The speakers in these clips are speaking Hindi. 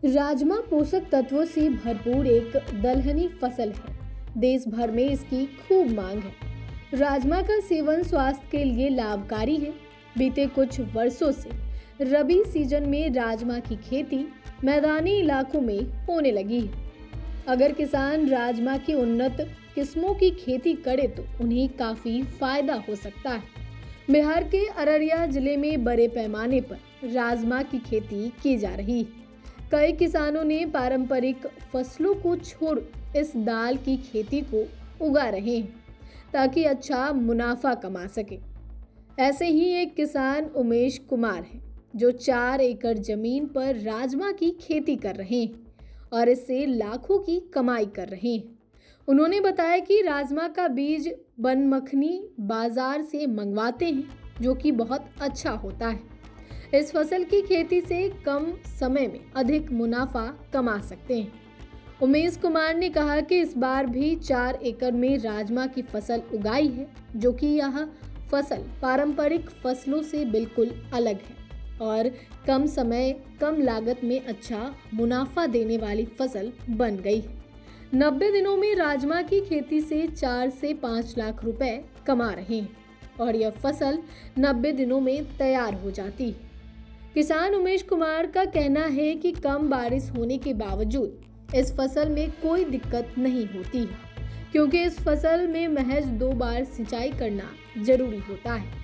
राजमा पोषक तत्वों से भरपूर एक दलहनी फसल है। देश भर में इसकी खूब मांग है। राजमा का सेवन स्वास्थ्य के लिए लाभकारी है। बीते कुछ वर्षों से रबी सीजन में राजमा की खेती मैदानी इलाकों में होने लगी है। अगर किसान राजमा की उन्नत किस्मों की खेती करे तो उन्हें काफी फायदा हो सकता है। बिहार के अररिया जिले में बड़े पैमाने पर राजमा की खेती की जा रही है। कई किसानों ने पारंपरिक फसलों को छोड़ इस दाल की खेती को उगा रहे हैं ताकि अच्छा मुनाफा कमा सके। ऐसे ही एक किसान उमेश कुमार हैं जो 4 एकड़ जमीन पर राजमा की खेती कर रहे हैं और इससे लाखों की कमाई कर रहे हैं। उन्होंने बताया कि राजमा का बीज बनमखनी बाजार से मंगवाते हैं जो कि बहुत अच्छा होता है। इस फसल की खेती से कम समय में अधिक मुनाफा कमा सकते हैं। उमेश कुमार ने कहा कि इस बार भी 4 एकड़ में राजमा की फसल उगाई है जो कि यह फसल पारंपरिक फसलों से बिल्कुल अलग है और कम समय कम लागत में अच्छा मुनाफा देने वाली फसल बन गई है। 90 दिनों में राजमा की खेती से 4 से 5 लाख रुपए कमा रहे हैं और यह फसल 90 दिनों में तैयार हो जाती है। किसान उमेश कुमार का कहना है कि कम बारिश होने के बावजूद इस फसल में कोई दिक्कत नहीं होती है क्योंकि इस फसल में महज 2 बार सिंचाई करना जरूरी होता है।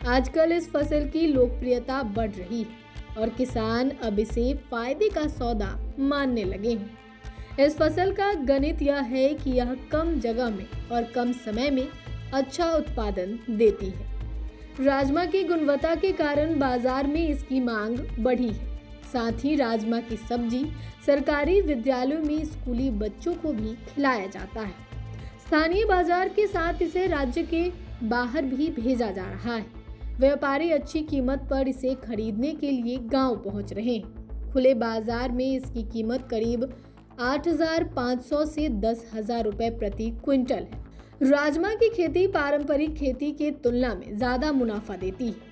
आजकल इस फसल की लोकप्रियता बढ़ रही है और किसान अब इसे फायदे का सौदा मानने लगे हैं। इस फसल का गणित यह है कि यह कम जगह में और कम समय में अच्छा उत्पादन देती है। राजमा की गुणवत्ता के कारण बाजार में इसकी मांग बढ़ी है। साथ ही राजमा की सब्जी सरकारी विद्यालयों में स्कूली बच्चों को भी खिलाया जाता है। स्थानीय बाजार के साथ इसे राज्य के बाहर भी भेजा जा रहा है। व्यापारी अच्छी कीमत पर इसे खरीदने के लिए गांव पहुंच रहे हैं। खुले बाजार में इसकी कीमत करीब 8,500 से 10,000 रुपए प्रति क्विंटल है। राजमा की खेती पारंपरिक खेती के तुलना में ज्यादा मुनाफा देती है।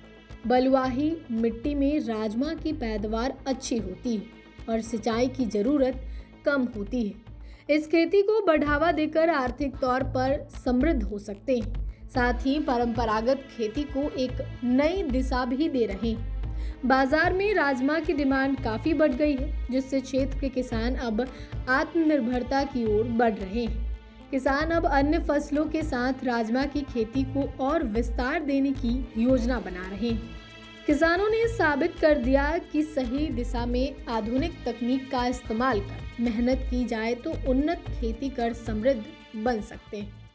बलुआही मिट्टी में राजमा की पैदावार अच्छी होती है और सिंचाई की जरूरत कम होती है। इस खेती को बढ़ावा देकर आर्थिक तौर पर समृद्ध हो सकते हैं। साथ ही परंपरागत खेती को एक नई दिशा भी दे रहे हैं। बाजार में राजमा की डिमांड काफी बढ़ गई है जिससे क्षेत्र के किसान अब आत्मनिर्भरता की ओर बढ़ रहे हैं। किसान अब अन्य फसलों के साथ राजमा की खेती को और विस्तार देने की योजना बना रहे हैं। किसानों ने साबित कर दिया कि सही दिशा में आधुनिक तकनीक का इस्तेमाल कर मेहनत की जाए तो उन्नत खेती कर समृद्ध बन सकते हैं।